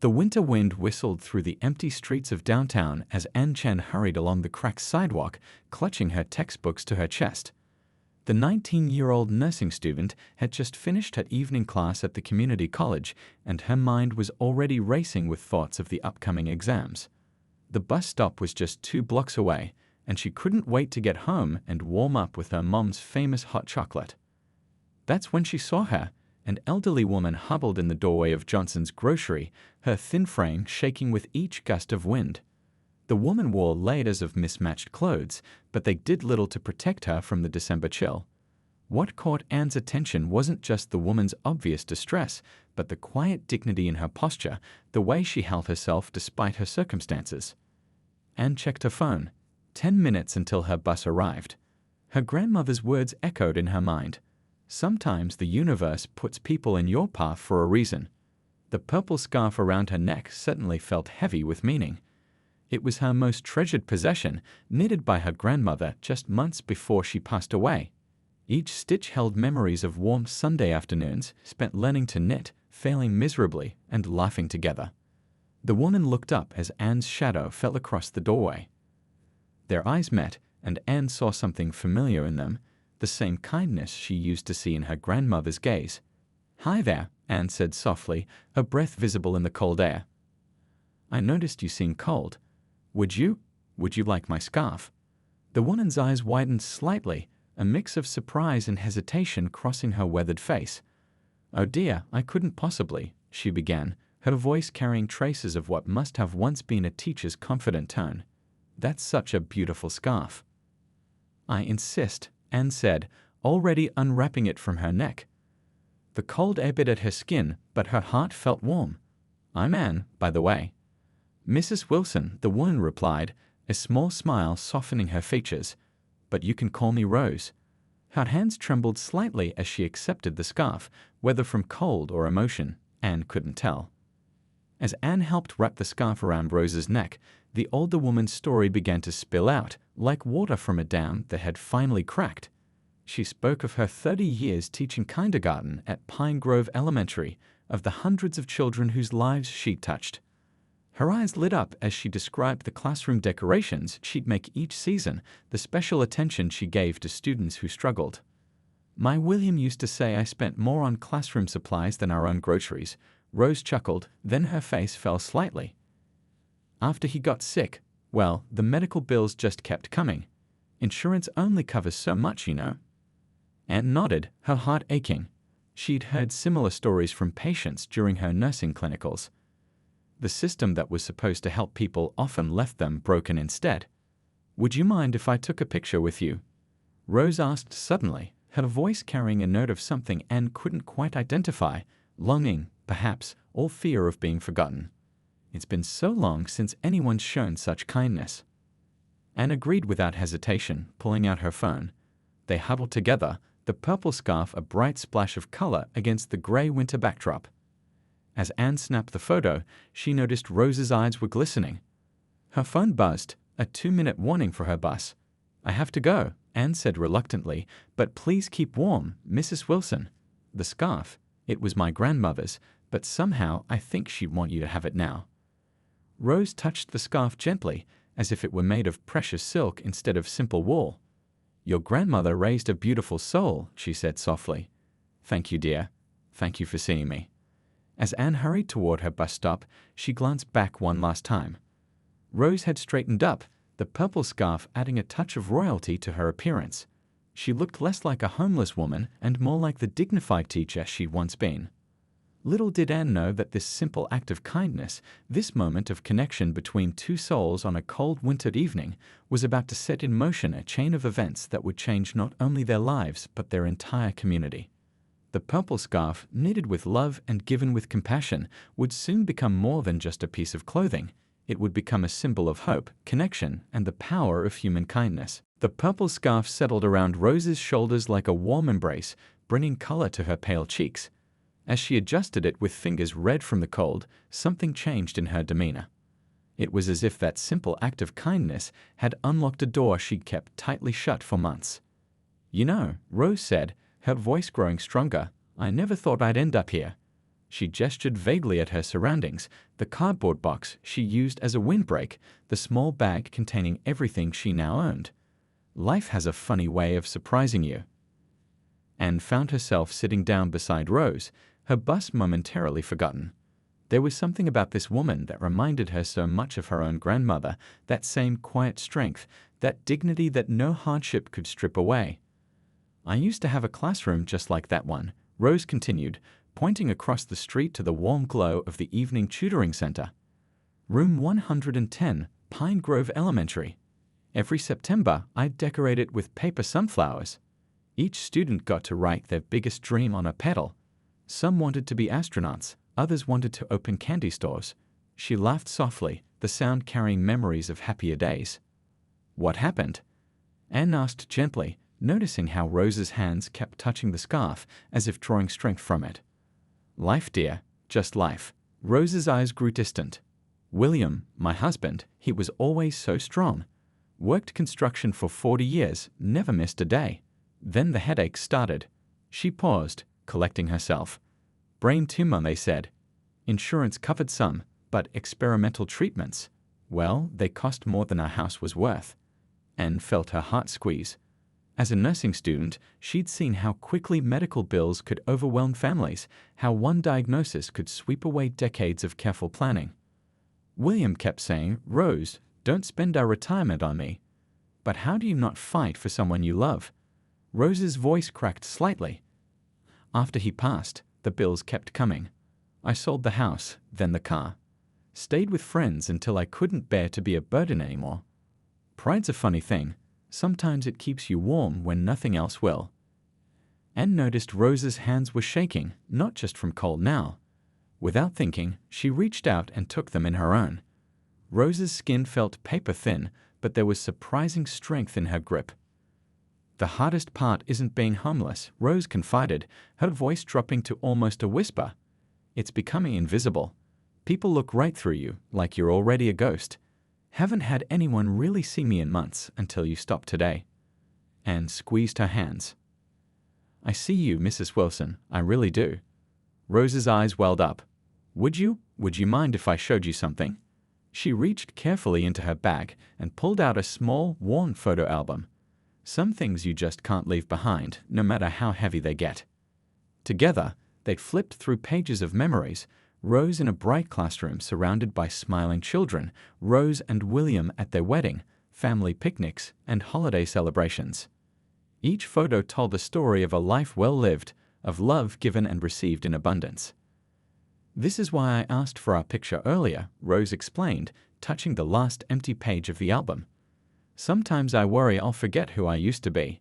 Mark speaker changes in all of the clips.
Speaker 1: The winter wind whistled through the empty streets of downtown as Ann Chen hurried along the cracked sidewalk, clutching her textbooks to her chest. The 19-year-old nursing student had just finished her evening class at the community college, and her mind was already racing with thoughts of the upcoming exams. The bus stop was just 2 blocks away, and she couldn't wait to get home and warm up with her mom's famous hot chocolate. That's when she saw her, an elderly woman huddled in the doorway of Johnson's grocery, her thin frame shaking with each gust of wind. The woman wore layers of mismatched clothes, but they did little to protect her from the December chill. What caught Anne's attention wasn't just the woman's obvious distress, but the quiet dignity in her posture, the way she held herself despite her circumstances. Anne checked her phone. 10 minutes until her bus arrived. Her grandmother's words echoed in her mind. Sometimes the universe puts people in your path for a reason. The purple scarf around her neck certainly felt heavy with meaning. It was her most treasured possession, knitted by her grandmother just months before she passed away. Each stitch held memories of warm Sunday afternoons spent learning to knit, failing miserably, and laughing together. The woman looked up as Anne's shadow fell across the doorway. Their eyes met, and Anne saw something familiar in them, the same kindness she used to see in her grandmother's gaze. "Hi there," Anne said softly, her breath visible in the cold air. "I noticed you seem cold. Would you like my scarf?" The woman's eyes widened slightly, a mix of surprise and hesitation crossing her weathered face. "Oh dear, I couldn't possibly," she began, her voice carrying traces of what must have once been a teacher's confident tone. "That's such a beautiful scarf." "I insist," Anne said, already unwrapping it from her neck. The cold ebbed at her skin, but her heart felt warm. "I'm Anne, by the way." "Mrs. Wilson," the woman replied, a small smile softening her features. "But you can call me Rose." Her hands trembled slightly as she accepted the scarf, whether from cold or emotion, Anne couldn't tell. As Anne helped wrap the scarf around Rose's neck, the older woman's story began to spill out, like water from a dam that had finally cracked. She spoke of her 30 years teaching kindergarten at Pine Grove Elementary, of the hundreds of children whose lives she'd touched. Her eyes lit up as she described the classroom decorations she'd make each season, the special attention she gave to students who struggled. "My William used to say I spent more on classroom supplies than our own groceries," Rose chuckled, then her face fell slightly. "After he got sick, well, the medical bills just kept coming. Insurance only covers so much, you know." Anne nodded, her heart aching. She'd heard similar stories from patients during her nursing clinicals. The system that was supposed to help people often left them broken instead. "Would you mind if I took a picture with you?" Rose asked suddenly, her voice carrying a note of something Anne couldn't quite identify, longing, perhaps, or fear of being forgotten. It's been so long since anyone's shown such kindness. Anne agreed without hesitation, pulling out her phone. They huddled together, the purple scarf a bright splash of color against the gray winter backdrop. As Anne snapped the photo, she noticed Rose's eyes were glistening. Her phone buzzed, a 2-minute warning for her bus. "I have to go," Anne said reluctantly, "but please keep warm, Mrs. Wilson. The scarf, it was my grandmother's, but somehow I think she'd want you to have it now." Rose touched the scarf gently, as if it were made of precious silk instead of simple wool. "Your grandmother raised a beautiful soul," she said softly. "Thank you, dear. Thank you for seeing me." As Anne hurried toward her bus stop, she glanced back one last time. Rose had straightened up, the purple scarf adding a touch of royalty to her appearance. She looked less like a homeless woman and more like the dignified teacher she'd once been. Little did Anne know that this simple act of kindness, this moment of connection between two souls on a cold wintered evening, was about to set in motion a chain of events that would change not only their lives but their entire community. The purple scarf, knitted with love and given with compassion, would soon become more than just a piece of clothing. It would become a symbol of hope, connection, and the power of human kindness. The purple scarf settled around Rose's shoulders like a warm embrace, bringing color to her pale cheeks. As she adjusted it with fingers red from the cold, something changed in her demeanor. It was as if that simple act of kindness had unlocked a door she'd kept tightly shut for months. "You know," Rose said, her voice growing stronger, "I never thought I'd end up here." She gestured vaguely at her surroundings, the cardboard box she used as a windbreak, the small bag containing everything she now owned. Life has a funny way of surprising you. Anne found herself sitting down beside Rose, her bus momentarily forgotten. There was something about this woman that reminded her so much of her own grandmother, that same quiet strength, that dignity that no hardship could strip away. I used to have a classroom just like that one, Rose continued, pointing across the street to the warm glow of the evening tutoring center. Room 110, Pine Grove Elementary. Every September, I'd decorate it with paper sunflowers. Each student got to write their biggest dream on a petal. Some wanted to be astronauts, others wanted to open candy stores. She laughed softly, the sound carrying memories of happier days. What happened? Anne asked gently, noticing how Rose's hands kept touching the scarf as if drawing strength from it. Life, dear, just life. Rose's eyes grew distant. William, my husband, he was always so strong. Worked construction for 40 years, never missed a day. Then the headaches started. She paused, collecting herself. Brain tumor, they said. Insurance covered some, but experimental treatments, well, they cost more than our house was worth. Anne felt her heart squeeze. As a nursing student, she'd seen how quickly medical bills could overwhelm families, how one diagnosis could sweep away decades of careful planning. William kept saying, Rose, don't spend our retirement on me. But how do you not fight for someone you love? Rose's voice cracked slightly. After he passed, the bills kept coming. I sold the house, then the car. Stayed with friends until I couldn't bear to be a burden anymore. Pride's a funny thing. Sometimes it keeps you warm when nothing else will. Anne noticed Rose's hands were shaking, not just from cold now. Without thinking, she reached out and took them in her own. Rose's skin felt paper-thin, but there was surprising strength in her grip. The hardest part isn't being homeless, Rose confided, her voice dropping to almost a whisper. It's becoming invisible. People look right through you, like you're already a ghost. Haven't had anyone really see me in months until you stopped today. Anne squeezed her hands. I see you, Mrs. Wilson, I really do. Rose's eyes welled up. Would you mind if I showed you something? She reached carefully into her bag and pulled out a small, worn photo album. Some things you just can't leave behind, no matter how heavy they get. Together, they'd flipped through pages of memories, Rose in a bright classroom surrounded by smiling children, Rose and William at their wedding, family picnics, and holiday celebrations. Each photo told the story of a life well lived, of love given and received in abundance. This is why I asked for our picture earlier, Rose explained, touching the last empty page of the album. Sometimes I worry I'll forget who I used to be.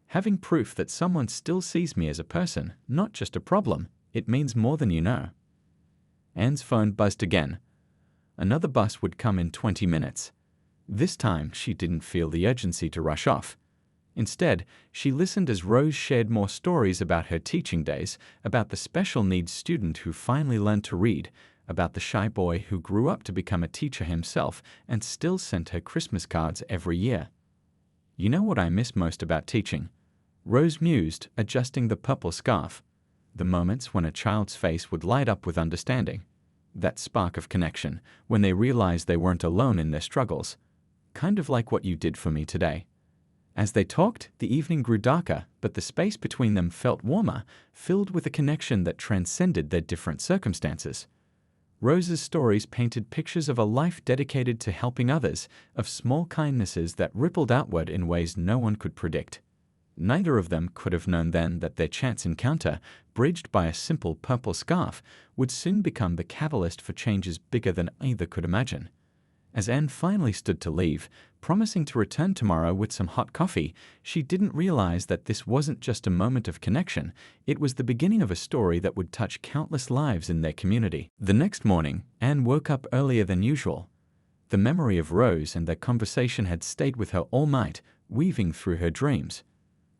Speaker 1: Having proof that someone still sees me as a person, not just a problem, it means more than you know. Anne's phone buzzed again. Another bus would come in 20 minutes. This time, she didn't feel the urgency to rush off. Instead, she listened as Rose shared more stories about her teaching days, about the special needs student who finally learned to read, about the shy boy who grew up to become a teacher himself and still sent her Christmas cards every year. You know what I miss most about teaching? Rose mused, adjusting the purple scarf. The moments when a child's face would light up with understanding. That spark of connection, when they realized they weren't alone in their struggles. Kind of like what you did for me today. As they talked, the evening grew darker, but the space between them felt warmer, filled with a connection that transcended their different circumstances. Rose's stories painted pictures of a life dedicated to helping others, of small kindnesses that rippled outward in ways no one could predict. Neither of them could have known then that their chance encounter, bridged by a simple purple scarf, would soon become the catalyst for changes bigger than either could imagine. As Anne finally stood to leave, promising to return tomorrow with some hot coffee, she didn't realize that this wasn't just a moment of connection, it was the beginning of a story that would touch countless lives in their community. The next morning, Anne woke up earlier than usual. The memory of Rose and their conversation had stayed with her all night, weaving through her dreams.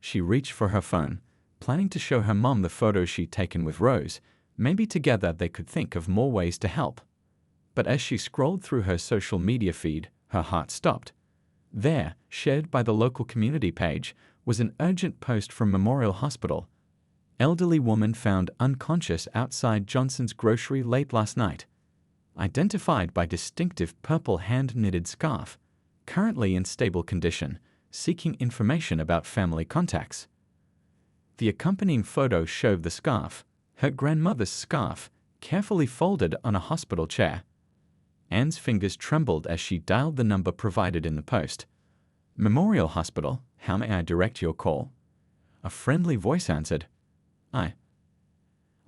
Speaker 1: She reached for her phone, planning to show her mom the photos she'd taken with Rose. Maybe together they could think of more ways to help. But as she scrolled through her social media feed, her heart stopped. There, shared by the local community page, was an urgent post from Memorial Hospital. elderly woman found unconscious outside Johnson's grocery late last night. Identified by distinctive purple hand-knitted scarf. Currently in stable condition, seeking information about family contacts. The accompanying photo showed the scarf, her grandmother's scarf, carefully folded on a hospital chair. Anne's fingers trembled as she dialed the number provided in the post. Memorial Hospital, how may I direct your call? A friendly voice answered. I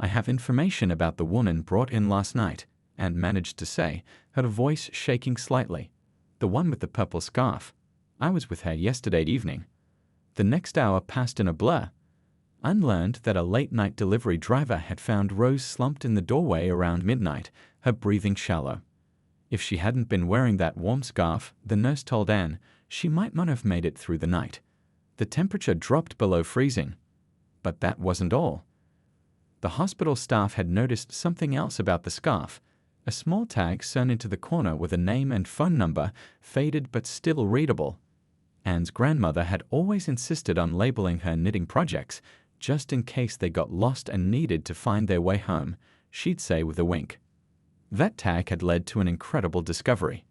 Speaker 1: have information about the woman brought in last night, Anne managed to say, her voice shaking slightly. The one with the purple scarf. I was with her yesterday evening. The next hour passed in a blur. Anne learned that a late-night delivery driver had found Rose slumped in the doorway around midnight, her breathing shallow. If she hadn't been wearing that warm scarf, the nurse told Anne, she might not have made it through the night. The temperature dropped below freezing. But that wasn't all. The hospital staff had noticed something else about the scarf. A small tag sewn into the corner with a name and phone number, faded but still readable. Anne's grandmother had always insisted on labeling her knitting projects, just in case they got lost and needed to find their way home, she'd say with a wink. That tag had led to an incredible discovery.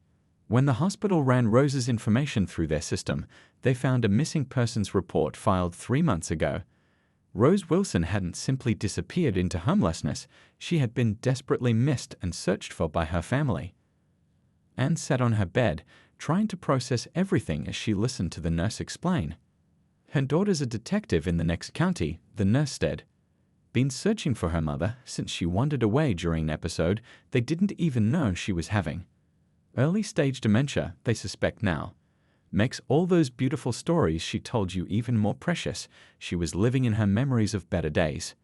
Speaker 1: When the hospital ran Rose's information through their system, they found a missing persons report filed 3 months ago. Rose Wilson hadn't simply disappeared into homelessness, she had been desperately missed and searched for by her family. Anne sat on her bed, trying to process everything as she listened to the nurse explain. Her daughter's a detective in the next county, the nurse said. Been searching for her mother since she wandered away during an episode they didn't even know she was having. Early-stage dementia, they suspect now. Makes all those beautiful stories she told you even more precious. She was living in her memories of better days.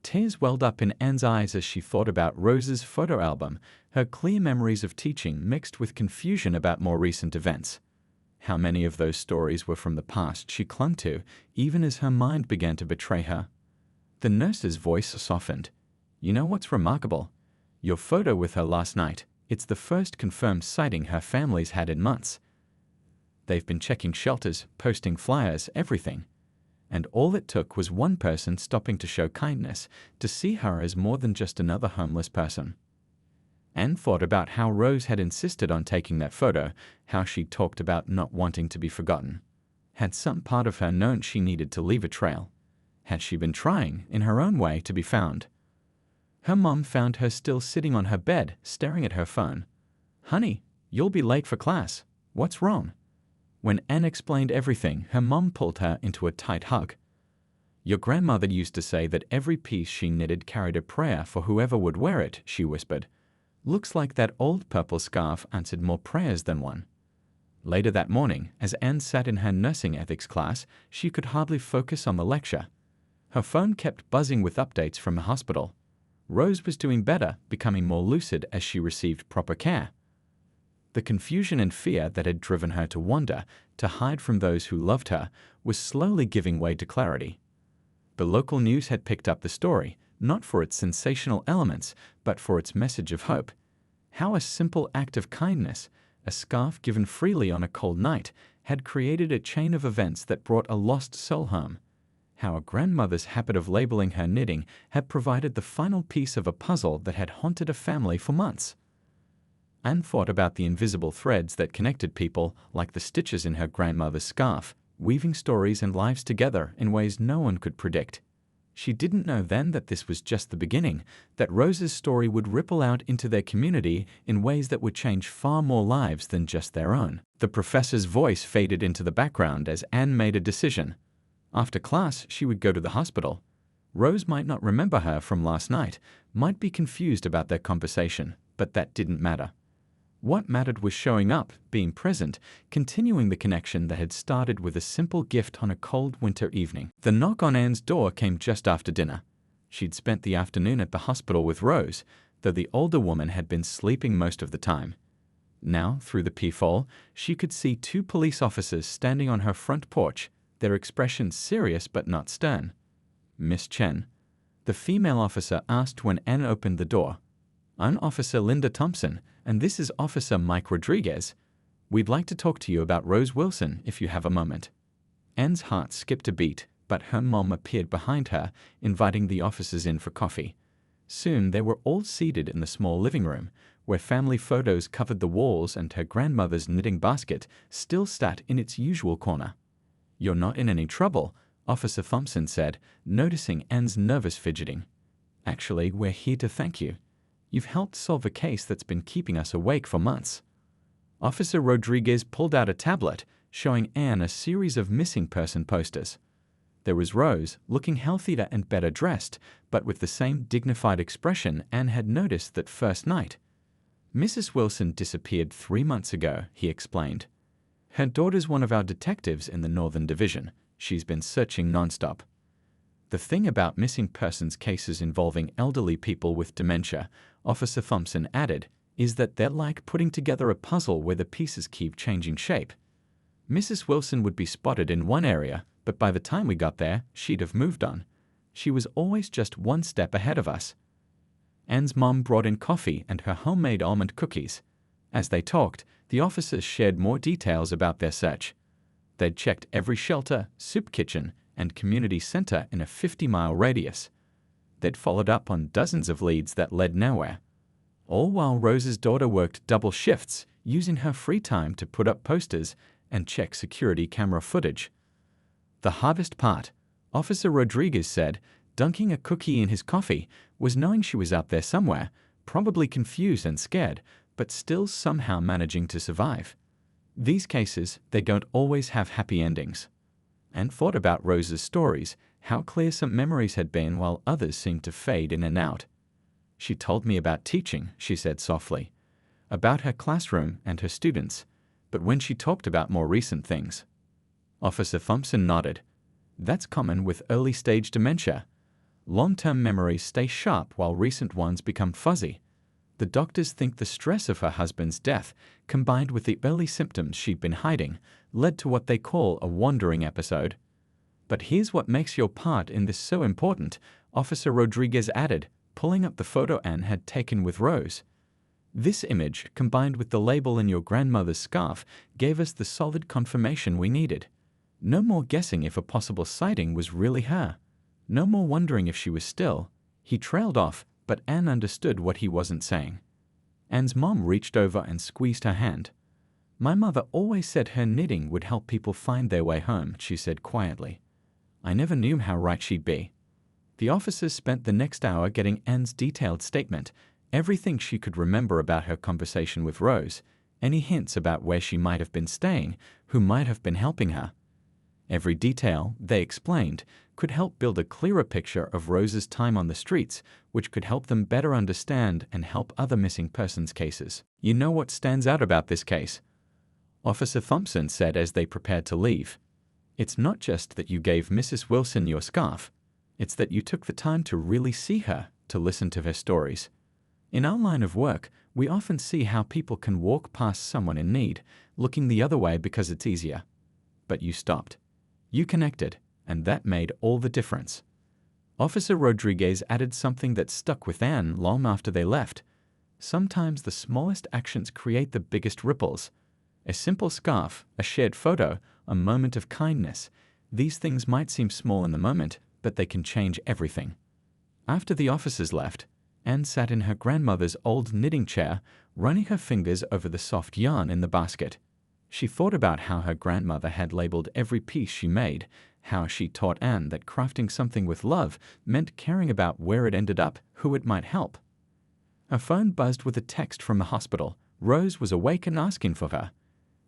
Speaker 1: Tears welled up in Anne's eyes as she thought about Rose's photo album, her clear memories of teaching mixed with confusion about more recent events. How many of those stories were from the past she clung to, even as her mind began to betray her. The nurse's voice softened. You know what's remarkable? Your photo with her last night. It's the first confirmed sighting her family's had in months. They've been checking shelters, posting flyers, everything. And all it took was one person stopping to show kindness, to see her as more than just another homeless person. Anne thought about how Rose had insisted on taking that photo, how she talked about not wanting to be forgotten. Had some part of her known she needed to leave a trail? Had she been trying, in her own way, to be found? Her mom found her still sitting on her bed, staring at her phone. Honey, you'll be late for class. What's wrong? When Anne explained everything, her mom pulled her into a tight hug. Your grandmother used to say that every piece she knitted carried a prayer for whoever would wear it, she whispered. Looks like that old purple scarf answered more prayers than one. Later that morning, as Anne sat in her nursing ethics class, she could hardly focus on the lecture. Her phone kept buzzing with updates from the hospital. Rose was doing better, becoming more lucid as she received proper care. The confusion and fear that had driven her to wander, to hide from those who loved her, was slowly giving way to clarity. The local news had picked up the story, not for its sensational elements, but for its message of hope. How a simple act of kindness, a scarf given freely on a cold night, had created a chain of events that brought a lost soul home. How a grandmother's habit of labeling her knitting had provided the final piece of a puzzle that had haunted a family for months. Anne thought about the invisible threads that connected people, like the stitches in her grandmother's scarf, weaving stories and lives together in ways no one could predict. She didn't know then that this was just the beginning, that Rose's story would ripple out into their community in ways that would change far more lives than just their own. The professor's voice faded into the background as Anne made a decision. After class, she would go to the hospital. Rose might not remember her from last night, might be confused about their conversation, but that didn't matter. What mattered was showing up, being present, continuing the connection that had started with a simple gift on a cold winter evening. The knock on Anne's door came just after dinner. She'd spent the afternoon at the hospital with Rose, though the older woman had been sleeping most of the time. Now, through the peephole, she could see 2 police officers standing on her front porch, their expressions serious but not stern. Miss Chen, the female officer asked when Anne opened the door. I'm Officer Linda Thompson, and this is Officer Mike Rodriguez. We'd like to talk to you about Rose Wilson if you have a moment. Anne's heart skipped a beat, but her mom appeared behind her, inviting the officers in for coffee. Soon they were all seated in the small living room, where family photos covered the walls and her grandmother's knitting basket still sat in its usual corner. "You're not in any trouble," Officer Thompson said, noticing Anne's nervous fidgeting. "Actually, we're here to thank you. You've helped solve a case that's been keeping us awake for months." Officer Rodriguez pulled out a tablet, showing Anne a series of missing person posters. There was Rose, looking healthier and better dressed, but with the same dignified expression Anne had noticed that first night. "Mrs. Wilson disappeared 3 months ago," he explained. "Her daughter's one of our detectives in the Northern Division. She's been searching nonstop." "The thing about missing persons cases involving elderly people with dementia," Officer Thompson added, "is that they're like putting together a puzzle where the pieces keep changing shape. Mrs. Wilson would be spotted in one area, but by the time we got there, she'd have moved on. She was always just one step ahead of us." Anne's mom brought in coffee and her homemade almond cookies. As they talked, the officers shared more details about their search. They'd checked every shelter, soup kitchen, and community center in a 50-mile radius. They'd followed up on dozens of leads that led nowhere. All while Rose's daughter worked double shifts, using her free time to put up posters and check security camera footage. "The hardest part," Officer Rodriguez said, dunking a cookie in his coffee, "was knowing she was out there somewhere, probably confused and scared, but still somehow managing to survive. These cases, they don't always have happy endings." And thought about Rose's stories, how clear some memories had been while others seemed to fade in and out. "She told me about teaching," she said softly, "about her classroom and her students, but when she talked about more recent things..." Officer Thompson nodded. "That's common with early-stage dementia. Long-term memories stay sharp while recent ones become fuzzy. The doctors think the stress of her husband's death, combined with the early symptoms she'd been hiding, led to what they call a wandering episode. But here's what makes your part in this so important," Officer Rodriguez added, pulling up the photo Anne had taken with Rose. "This image, combined with the label in your grandmother's scarf, gave us the solid confirmation we needed. No more guessing if a possible sighting was really her. No more wondering if she was still." He trailed off, but Anne understood what he wasn't saying. Anne's mom reached over and squeezed her hand. "My mother always said her knitting would help people find their way home," she said quietly. "I never knew how right she'd be." The officers spent the next hour getting Anne's detailed statement, everything she could remember about her conversation with Rose, any hints about where she might have been staying, who might have been helping her. Every detail, they explained, could help build a clearer picture of Rose's time on the streets, which could help them better understand and help other missing persons cases. "You know what stands out about this case?" Officer Thompson said as they prepared to leave. "It's not just that you gave Mrs. Wilson your scarf. It's that you took the time to really see her, to listen to her stories. In our line of work, we often see how people can walk past someone in need, looking the other way because it's easier. But you stopped. You connected, and that made all the difference." Officer Rodriguez added something that stuck with Anne long after they left. "Sometimes the smallest actions create the biggest ripples. A simple scarf, a shared photo, a moment of kindness. These things might seem small in the moment, but they can change everything." After the officers left, Anne sat in her grandmother's old knitting chair, running her fingers over the soft yarn in the basket. She thought about how her grandmother had labeled every piece she made, how she taught Anne that crafting something with love meant caring about where it ended up, who it might help. Her phone buzzed with a text from the hospital. Rose was awake and asking for her.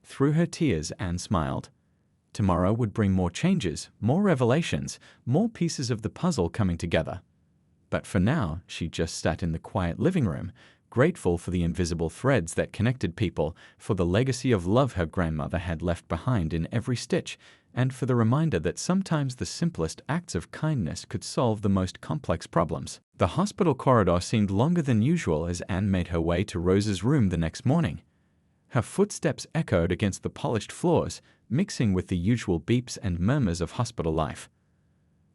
Speaker 1: Through her tears, Anne smiled. Tomorrow would bring more changes, more revelations, more pieces of the puzzle coming together. But for now, she just sat in the quiet living room, grateful for the invisible threads that connected people, for the legacy of love her grandmother had left behind in every stitch, and for the reminder that sometimes the simplest acts of kindness could solve the most complex problems. The hospital corridor seemed longer than usual as Anne made her way to Rose's room the next morning. Her footsteps echoed against the polished floors, mixing with the usual beeps and murmurs of hospital life.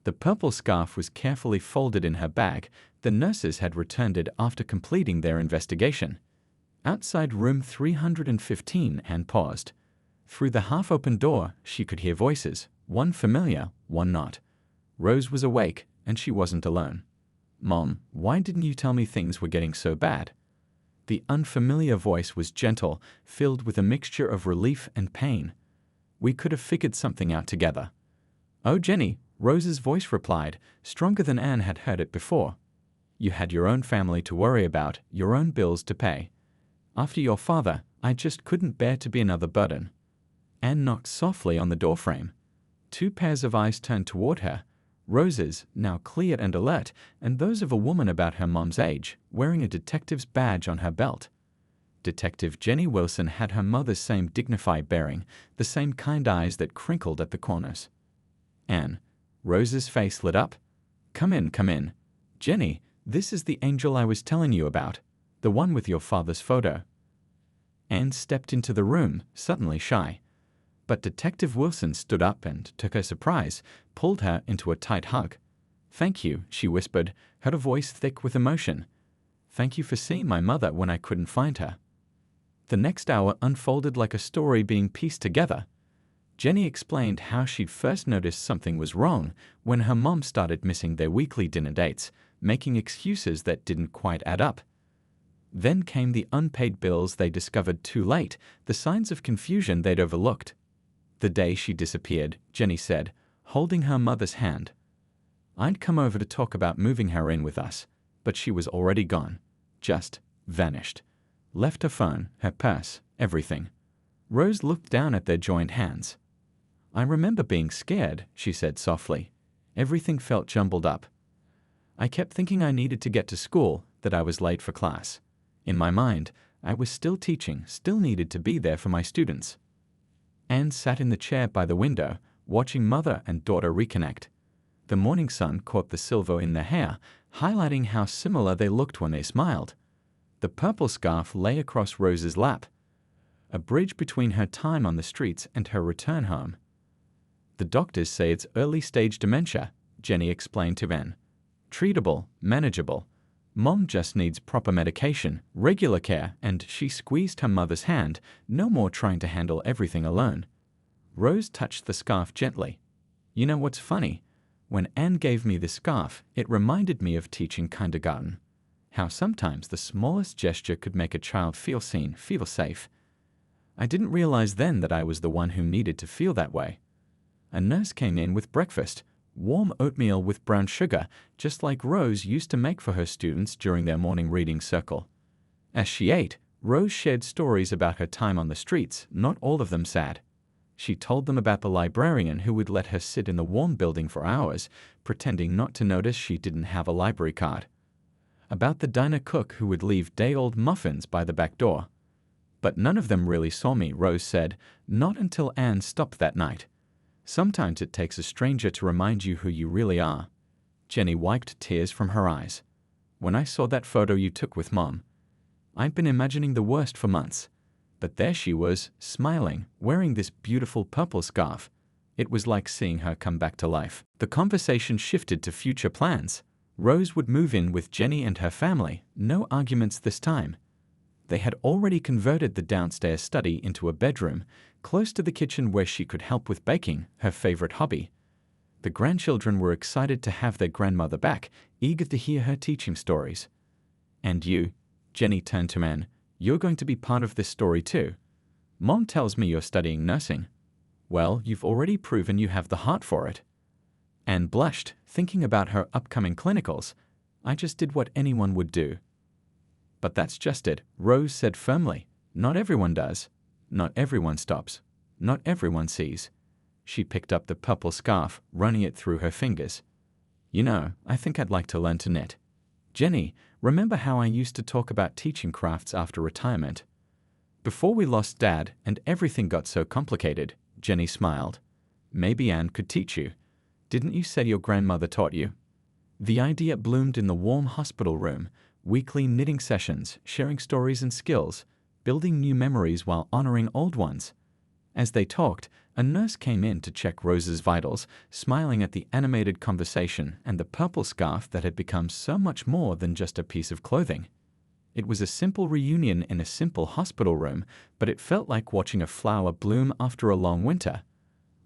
Speaker 1: The purple scarf was carefully folded in her bag. The nurses had returned it after completing their investigation. Outside room 315, Anne paused. Through the half-open door, she could hear voices, one familiar, one not. Rose was awake, and she wasn't alone. "Mom, why didn't you tell me things were getting so bad?" The unfamiliar voice was gentle, filled with a mixture of relief and pain. "We could have figured something out together." "Oh, Jenny," Rose's voice replied, stronger than Anne had heard it before. "You had your own family to worry about, your own bills to pay. After your father, I just couldn't bear to be another burden." Anne knocked softly on the doorframe. Two pairs of eyes turned toward her, Rose's, now clear and alert, and those of a woman about her mom's age, wearing a detective's badge on her belt. Detective Jenny Wilson had her mother's same dignified bearing, the same kind eyes that crinkled at the corners. "Anne," Rose's face lit up. Come in, come in. Jenny, this is the angel I was telling you about, the one with your father's photo." Anne stepped into the room, suddenly shy. But Detective Wilson stood up and, to her surprise, pulled her into a tight hug. "Thank you," she whispered, her voice thick with emotion. "Thank you for seeing my mother when I couldn't find her." The next hour unfolded like a story being pieced together. Jenny explained how she'd first noticed something was wrong when her mom started missing their weekly dinner dates, making excuses that didn't quite add up. Then came the unpaid bills they discovered too late, the signs of confusion they'd overlooked. The day she disappeared, Jenny said, holding her mother's hand. "I'd come over to talk about moving her in with us, but she was already gone. Just vanished. Left her phone, her purse, everything." Rose looked down at their joined hands. "I remember being scared," she said softly. "Everything felt jumbled up. I kept thinking I needed to get to school, that I was late for class. In my mind, I was still teaching, still needed to be there for my students." Anne sat in the chair by the window, watching mother and daughter reconnect. The morning sun caught the silver in their hair, highlighting how similar they looked when they smiled. The purple scarf lay across Rose's lap, a bridge between her time on the streets and her return home. "The doctors say it's early-stage dementia," Jenny explained to Anne. "Treatable, manageable. Mom just needs proper medication, regular care," and she squeezed her mother's hand, no more trying to handle everything alone. Rose touched the scarf gently. "You know what's funny? When Anne gave me this scarf, it reminded me of teaching kindergarten. How sometimes the smallest gesture could make a child feel seen, feel safe. I didn't realize then that I was the one who needed to feel that way. A nurse came in with breakfast, warm oatmeal with brown sugar, just like Rose used to make for her students during their morning reading circle. As she ate, Rose shared stories about her time on the streets, not all of them sad. She told them about the librarian who would let her sit in the warm building for hours, pretending not to notice she didn't have a library card. About the diner cook who would leave day-old muffins by the back door. "But none of them really saw me," Rose said, "not until Anne stopped that night. Sometimes it takes a stranger to remind you who you really are." Jenny wiped tears from her eyes. "When I saw that photo you took with Mom, I'd been imagining the worst for months. But there she was, smiling, wearing this beautiful purple scarf. It was like seeing her come back to life." The conversation shifted to future plans. Rose would move in with Jenny and her family, no arguments this time. They had already converted the downstairs study into a bedroom, close to the kitchen where she could help with baking, her favorite hobby. The grandchildren were excited to have their grandmother back, eager to hear her teaching stories. "And you," Jenny turned to Anne, "you're going to be part of this story too. Mom tells me you're studying nursing. Well, you've already proven you have the heart for it." Anne blushed, thinking about her upcoming clinicals. "I just did what anyone would do." "But that's just it," Rose said firmly. "Not everyone does. Not everyone stops. Not everyone sees." She picked up the purple scarf, running it through her fingers. "You know, I think I'd like to learn to knit. Jenny, remember how I used to talk about teaching crafts after retirement? Before we lost Dad and everything got so complicated," Jenny smiled. "Maybe Anne could teach you. Didn't you say your grandmother taught you?" The idea bloomed in the warm hospital room, weekly knitting sessions, sharing stories and skills, building new memories while honoring old ones. As they talked, a nurse came in to check Rose's vitals, smiling at the animated conversation and the purple scarf that had become so much more than just a piece of clothing. It was a simple reunion in a simple hospital room, but it felt like watching a flower bloom after a long winter.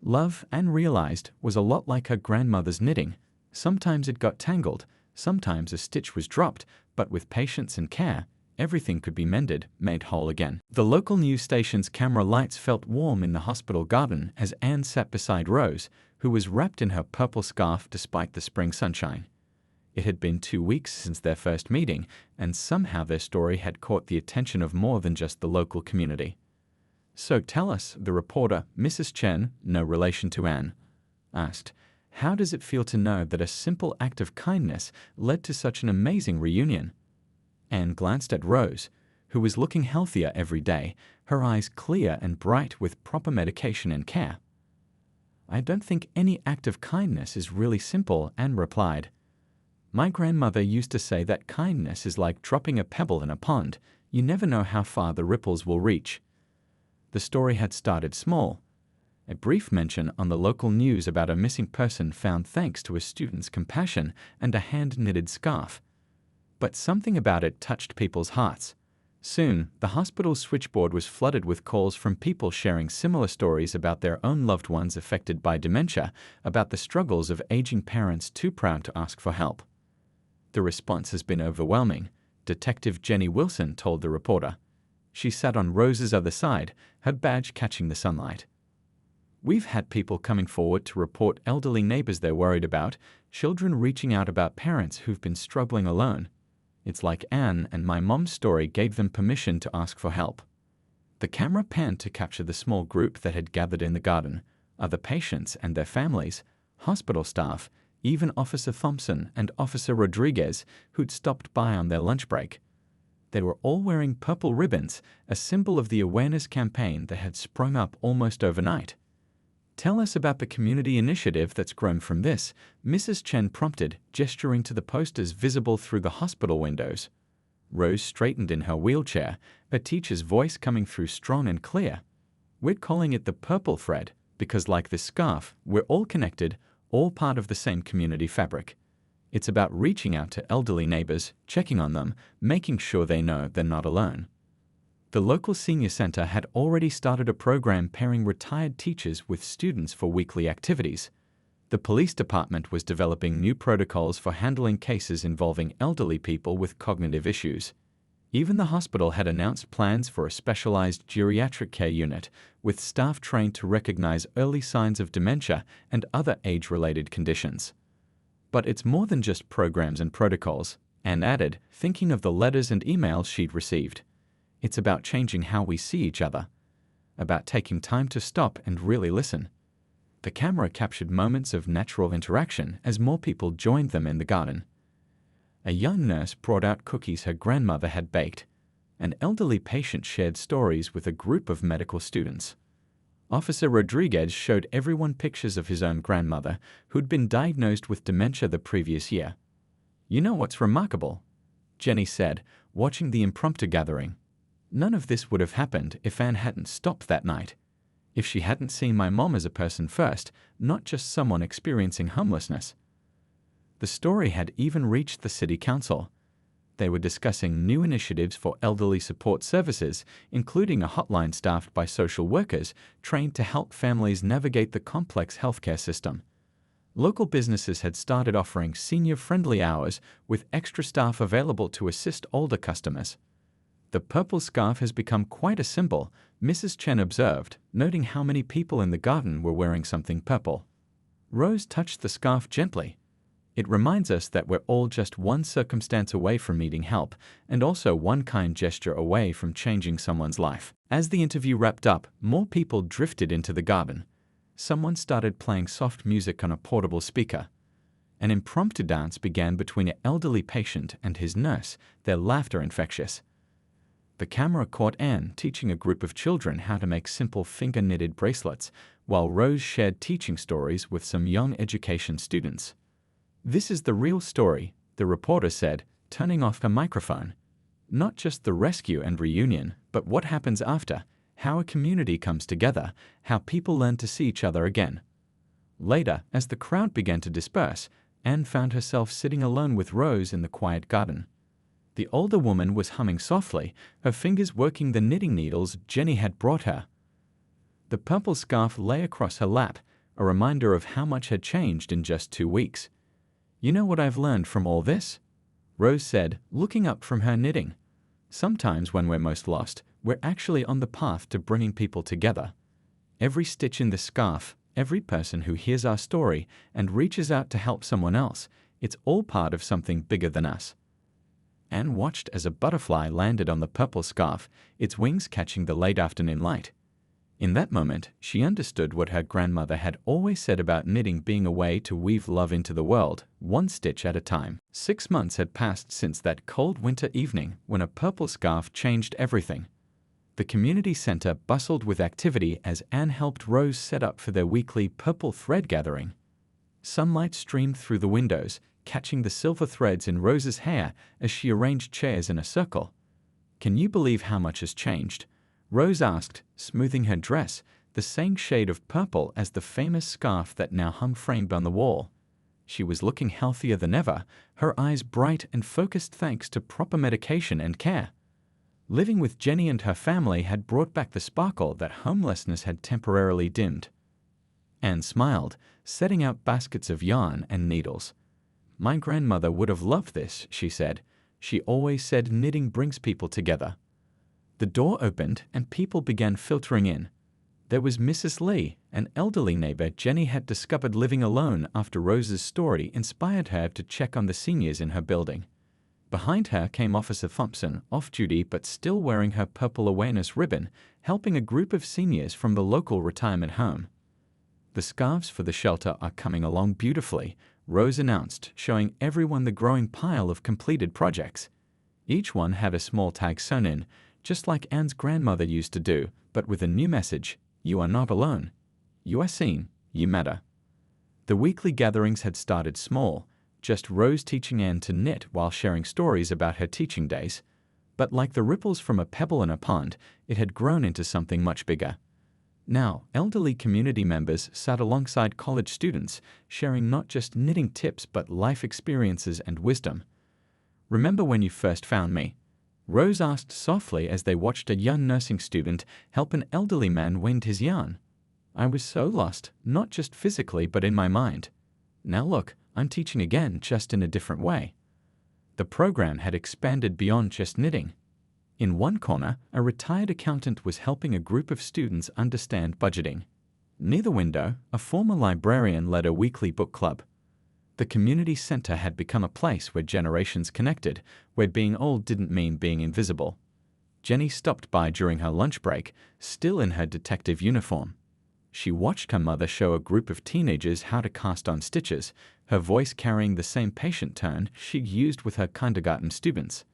Speaker 1: Love, Anne realized, was a lot like her grandmother's knitting. Sometimes it got tangled, sometimes a stitch was dropped, but with patience and care, everything could be mended, made whole again. The local news station's camera lights felt warm in the hospital garden as Anne sat beside Rose, who was wrapped in her purple scarf despite the spring sunshine. It had been 2 weeks since their first meeting, and somehow their story had caught the attention of more than just the local community. "So tell us," the reporter, Mrs. Chen, no relation to Anne, asked, "how does it feel to know that a simple act of kindness led to such an amazing reunion?" Anne glanced at Rose, who was looking healthier every day, her eyes clear and bright with proper medication and care. "I don't think any act of kindness is really simple," Anne replied. "My grandmother used to say that kindness is like dropping a pebble in a pond. You never know how far the ripples will reach." The story had started small. A brief mention on the local news about a missing person found thanks to a student's compassion and a hand-knitted scarf. But something about it touched people's hearts. Soon, the hospital's switchboard was flooded with calls from people sharing similar stories about their own loved ones affected by dementia, about the struggles of aging parents too proud to ask for help. "The response has been overwhelming," Detective Jenny Wilson told the reporter. She sat on Rose's other side, her badge catching the sunlight. "We've had people coming forward to report elderly neighbors they're worried about, children reaching out about parents who've been struggling alone. It's like Anne and my mom's story gave them permission to ask for help." The camera panned to capture the small group that had gathered in the garden, other patients and their families, hospital staff, even Officer Thompson and Officer Rodriguez, who'd stopped by on their lunch break. They were all wearing purple ribbons, a symbol of the awareness campaign that had sprung up almost overnight. "Tell us about the community initiative that's grown from this," Mrs. Chen prompted, gesturing to the posters visible through the hospital windows. Rose straightened in her wheelchair, her teacher's voice coming through strong and clear. "We're calling it the Purple Thread, because like this scarf, we're all connected, all part of the same community fabric. It's about reaching out to elderly neighbors, checking on them, making sure they know they're not alone." The local senior center had already started a program pairing retired teachers with students for weekly activities. The police department was developing new protocols for handling cases involving elderly people with cognitive issues. Even the hospital had announced plans for a specialized geriatric care unit, with staff trained to recognize early signs of dementia and other age-related conditions. "But it's more than just programs and protocols," Anne added, thinking of the letters and emails she'd received. "It's about changing how we see each other, about taking time to stop and really listen." The camera captured moments of natural interaction as more people joined them in the garden. A young nurse brought out cookies her grandmother had baked. An elderly patient shared stories with a group of medical students. Officer Rodriguez showed everyone pictures of his own grandmother, who'd been diagnosed with dementia the previous year. "You know what's remarkable?" Jenny said, watching the impromptu gathering. "None of this would have happened if Anne hadn't stopped that night. If she hadn't seen my mom as a person first, not just someone experiencing homelessness." The story had even reached the city council. They were discussing new initiatives for elderly support services, including a hotline staffed by social workers trained to help families navigate the complex healthcare system. Local businesses had started offering senior-friendly hours with extra staff available to assist older customers. "The purple scarf has become quite a symbol," Mrs. Chen observed, noting how many people in the garden were wearing something purple. Rose touched the scarf gently. "It reminds us that we're all just one circumstance away from needing help, and also one kind gesture away from changing someone's life." As the interview wrapped up, more people drifted into the garden. Someone started playing soft music on a portable speaker. An impromptu dance began between an elderly patient and his nurse, their laughter infectious. The camera caught Anne teaching a group of children how to make simple finger-knitted bracelets, while Rose shared teaching stories with some young education students. "This is the real story," the reporter said, turning off her microphone. "Not just the rescue and reunion, but what happens after, how a community comes together, how people learn to see each other again." Later, as the crowd began to disperse, Anne found herself sitting alone with Rose in the quiet garden. The older woman was humming softly, her fingers working the knitting needles Jenny had brought her. The purple scarf lay across her lap, a reminder of how much had changed in just 2 weeks. "You know what I've learned from all this?" Rose said, looking up from her knitting. "Sometimes when we're most lost, we're actually on the path to bringing people together. Every stitch in the scarf, every person who hears our story and reaches out to help someone else, it's all part of something bigger than us." Anne watched as a butterfly landed on the purple scarf, its wings catching the late afternoon light. In that moment, she understood what her grandmother had always said about knitting being a way to weave love into the world, one stitch at a time. 6 months had passed since that cold winter evening when a purple scarf changed everything. The community center bustled with activity as Anne helped Rose set up for their weekly purple thread gathering. Sunlight streamed through the windows, catching the silver threads in Rose's hair as she arranged chairs in a circle. "Can you believe how much has changed?" Rose asked, smoothing her dress, the same shade of purple as the famous scarf that now hung framed on the wall. She was looking healthier than ever, her eyes bright and focused thanks to proper medication and care. Living with Jenny and her family had brought back the sparkle that homelessness had temporarily dimmed. Anne smiled, setting out baskets of yarn and needles. "My grandmother would have loved this," she said. "She always said knitting brings people together." The door opened and people began filtering in. There was Mrs. Lee, an elderly neighbor Jenny had discovered living alone after Rose's story inspired her to check on the seniors in her building. Behind her came Officer Thompson, off-duty but still wearing her purple awareness ribbon, helping a group of seniors from the local retirement home. "The scarves for the shelter are coming along beautifully," Rose announced, showing everyone the growing pile of completed projects. Each one had a small tag sewn in, just like Anne's grandmother used to do, but with a new message: "You are not alone. You are seen. You matter." The weekly gatherings had started small, just Rose teaching Anne to knit while sharing stories about her teaching days. But like the ripples from a pebble in a pond, it had grown into something much bigger. Now, elderly community members sat alongside college students, sharing not just knitting tips but life experiences and wisdom. "Remember when you first found me?" Rose asked softly as they watched a young nursing student help an elderly man wind his yarn. "I was so lost, not just physically but in my mind. Now look, I'm teaching again, just in a different way." The program had expanded beyond just knitting. In one corner, a retired accountant was helping a group of students understand budgeting. Near the window, a former librarian led a weekly book club. The community center had become a place where generations connected, where being old didn't mean being invisible. Jenny stopped by during her lunch break, still in her detective uniform. She watched her mother show a group of teenagers how to cast on stitches, her voice carrying the same patient tone she'd used with her kindergarten students.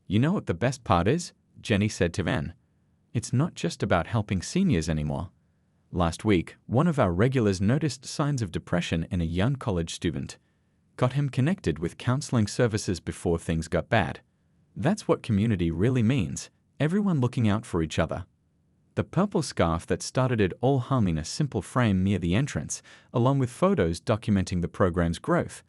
Speaker 1: "You know what the best part is?" Jenny said to Anne. "It's not just about helping seniors anymore." Last week, one of our regulars noticed signs of depression in a young college student. Got him connected with counseling services before things got bad. That's what community really means, everyone looking out for each other. The purple scarf that started it all hung in a simple frame near the entrance, along with photos documenting the program's growth.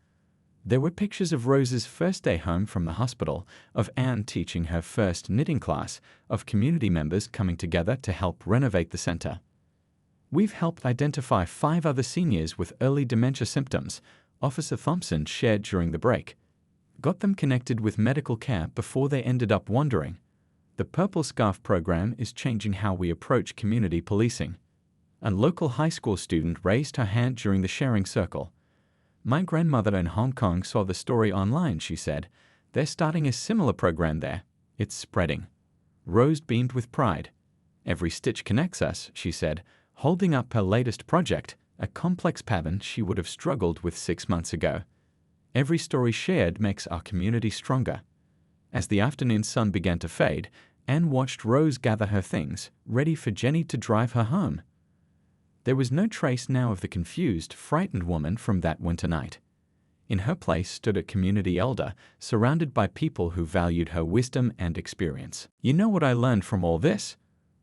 Speaker 1: There were pictures of Rose's first day home from the hospital, of Anne teaching her first knitting class, of community members coming together to help renovate the center. "We've helped identify 5 other seniors with early dementia symptoms," Officer Thompson shared during the break. "Got them connected with medical care before they ended up wandering. The Purple Scarf program is changing how we approach community policing." A local high school student raised her hand during the sharing circle. "My grandmother in Hong Kong saw the story online," she said. "They're starting a similar program there. It's spreading." Rose beamed with pride. "Every stitch connects us," she said, holding up her latest project, a complex pattern she would have struggled with 6 months ago. "Every story shared makes our community stronger." As the afternoon sun began to fade, Anne watched Rose gather her things, ready for Jenny to drive her home. There was no trace now of the confused, frightened woman from that winter night. In her place stood a community elder, surrounded by people who valued her wisdom and experience. "You know what I learned from all this?"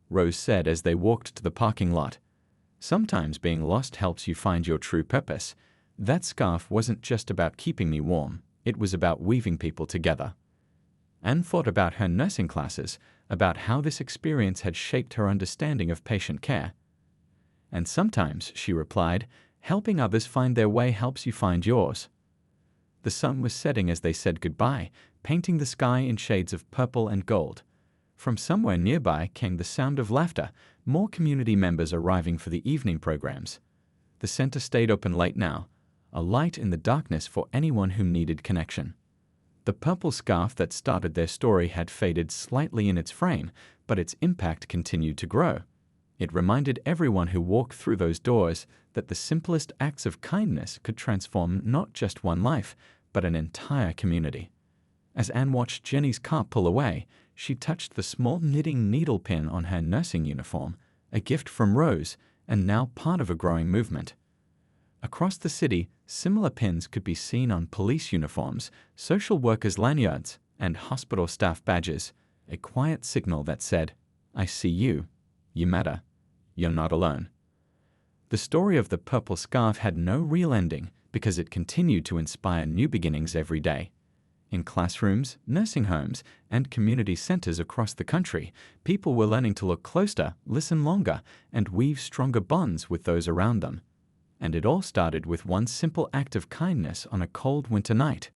Speaker 1: Rose said as they walked to the parking lot. "Sometimes being lost helps you find your true purpose. That scarf wasn't just about keeping me warm, it was about weaving people together." Anne thought about her nursing classes, about how this experience had shaped her understanding of patient care. "And sometimes," she replied, Helping others find their way helps you find yours. The sun was setting as they said goodbye, painting the sky in shades of purple and gold. From somewhere nearby came the sound of laughter, more community members arriving for the evening programs. The center stayed open late now, a light in the darkness for anyone who needed connection. The purple scarf that started their story had faded slightly in its frame, but its impact continued to grow. It reminded everyone who walked through those doors that the simplest acts of kindness could transform not just one life, but an entire community. As Anne watched Jenny's car pull away, she touched the small knitting needle pin on her nursing uniform, a gift from Rose, and now part of a growing movement. Across the city, similar pins could be seen on police uniforms, social workers' lanyards, and hospital staff badges, a quiet signal that said, "I see you. You matter. You're not alone." The story of the purple scarf had no real ending because it continued to inspire new beginnings every day. In classrooms, nursing homes, and community centers across the country, people were learning to look closer, listen longer, and weave stronger bonds with those around them. And it all started with one simple act of kindness on a cold winter night.